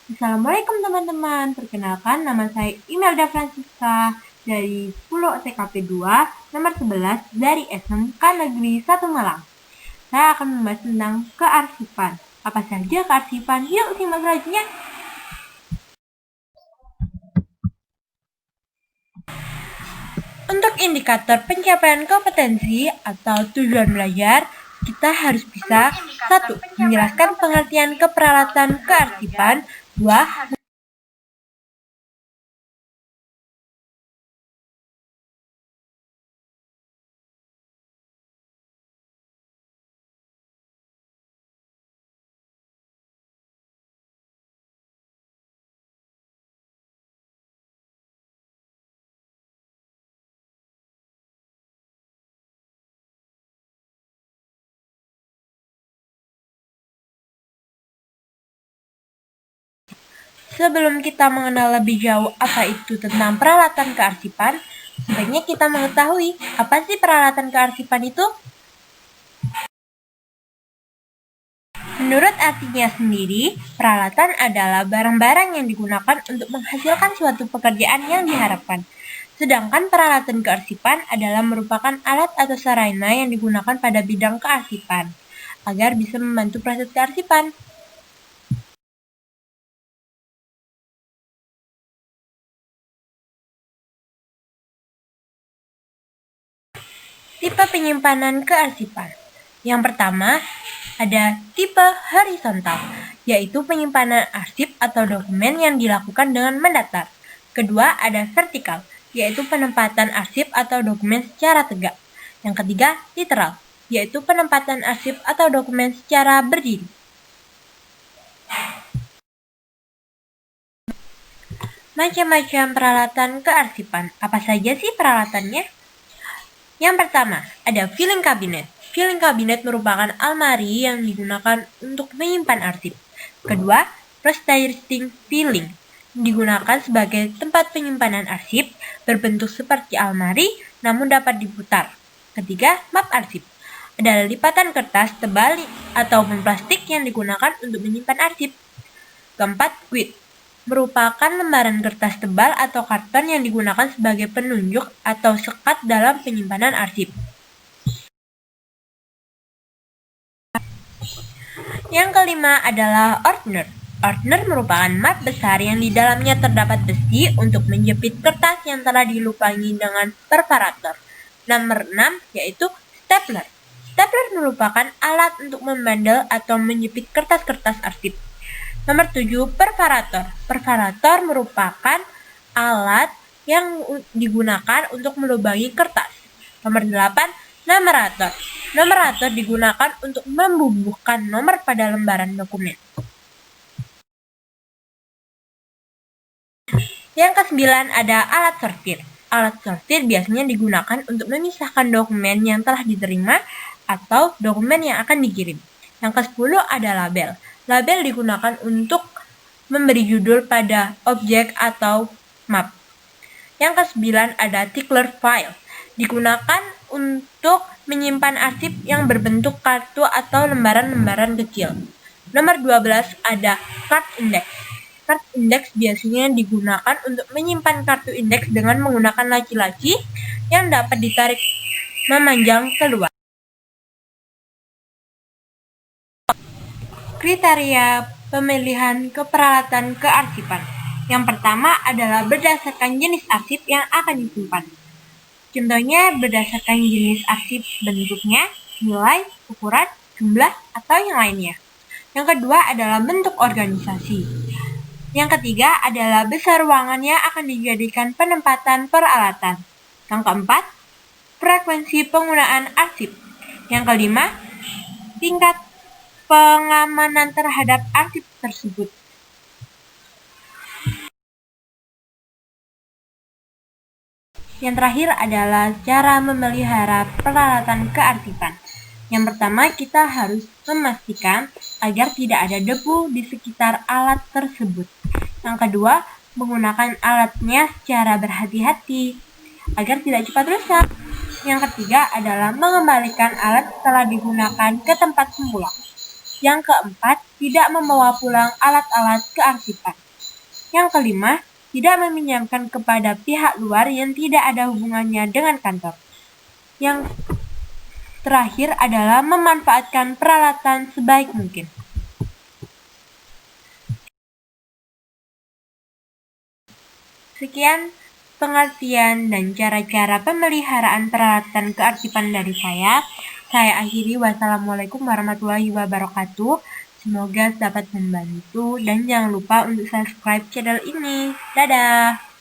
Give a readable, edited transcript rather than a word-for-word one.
Assalamualaikum teman-teman, perkenalkan nama saya Imelda Francisca dari 10 TKP 2, nomor 11 dari SMK Negeri 1 Malang. Saya akan membahas tentang kearsipan. Apa saja kearsipan? Yuk simak selanjutnya. Untuk indikator pencapaian kompetensi atau tujuan belajar, kita harus bisa 1. Menjelaskan pengertian keperalatan kearsipan. 2. Sebelum kita mengenal lebih jauh apa itu tentang peralatan kearsipan, sebaiknya kita mengetahui apa sih peralatan kearsipan itu? Menurut artinya sendiri, peralatan adalah barang-barang yang digunakan untuk menghasilkan suatu pekerjaan yang diharapkan. Sedangkan peralatan kearsipan adalah merupakan alat atau sarana yang digunakan pada bidang kearsipan, agar bisa membantu proses kearsipan. Tipe penyimpanan kearsipan. Yang pertama, ada tipe horizontal, yaitu penyimpanan arsip atau dokumen yang dilakukan dengan mendatar. Kedua, ada vertikal, yaitu penempatan arsip atau dokumen secara tegak. Yang ketiga, literal, yaitu penempatan arsip atau dokumen secara berdiri. Macam-macam peralatan kearsipan. Apa saja sih peralatannya? Yang pertama, ada filing cabinet. Filing cabinet merupakan almari yang digunakan untuk menyimpan arsip. Kedua, resting filing digunakan sebagai tempat penyimpanan arsip, berbentuk seperti almari namun dapat diputar. Ketiga, map arsip adalah lipatan kertas tebal ataupun plastik yang digunakan untuk menyimpan arsip. Keempat, quid merupakan lembaran kertas tebal atau karton yang digunakan sebagai penunjuk atau sekat dalam penyimpanan arsip. Yang kelima adalah ordner. Ordner merupakan map besar yang di dalamnya terdapat besi untuk menjepit kertas yang telah dilubangi dengan perforator. Nomor 6 yaitu stapler. Stapler merupakan alat untuk membandel atau menjepit kertas-kertas arsip. Nomor 7, perforator. Perforator merupakan alat yang digunakan untuk melubangi kertas. Nomor 8, numerator. Numerator digunakan untuk membubuhkan nomor pada lembaran dokumen. Yang ke-9 ada alat sortir. Alat sortir biasanya digunakan untuk memisahkan dokumen yang telah diterima atau dokumen yang akan dikirim. Yang ke-10 ada label. Label digunakan untuk memberi judul pada objek atau map. Yang ke-9 ada tickler file. Digunakan untuk menyimpan arsip yang berbentuk kartu atau lembaran-lembaran kecil. Nomor 12 ada card index. Card index biasanya digunakan untuk menyimpan kartu indeks dengan menggunakan laci-laci yang dapat ditarik memanjang keluar. Kriteria pemilihan keperalatan kearsipan. Yang pertama adalah berdasarkan jenis arsip yang akan disimpan. Contohnya berdasarkan jenis arsip bentuknya, nilai, ukuran, jumlah, atau yang lainnya. Yang kedua adalah bentuk organisasi. Yang ketiga adalah besar ruangan yang akan dijadikan penempatan peralatan. Yang keempat, frekuensi penggunaan arsip. Yang kelima, tingkat pengamanan terhadap arsip tersebut. Yang terakhir adalah cara memelihara peralatan kearsipan. Yang pertama, kita harus memastikan agar tidak ada debu di sekitar alat tersebut. Yang kedua, menggunakan alatnya secara berhati-hati agar tidak cepat rusak. Yang ketiga adalah mengembalikan alat setelah digunakan ke tempat semula. Yang keempat, tidak membawa pulang alat-alat kearsipan. Yang kelima, tidak meminjamkan kepada pihak luar yang tidak ada hubungannya dengan kantor. Yang terakhir adalah memanfaatkan peralatan sebaik mungkin. Sekian pengertian dan cara-cara pemeliharaan peralatan kearsipan dari saya. Saya akhiri, wassalamualaikum warahmatullahi wabarakatuh. Semoga dapat membantu dan jangan lupa untuk subscribe channel ini. Dadah!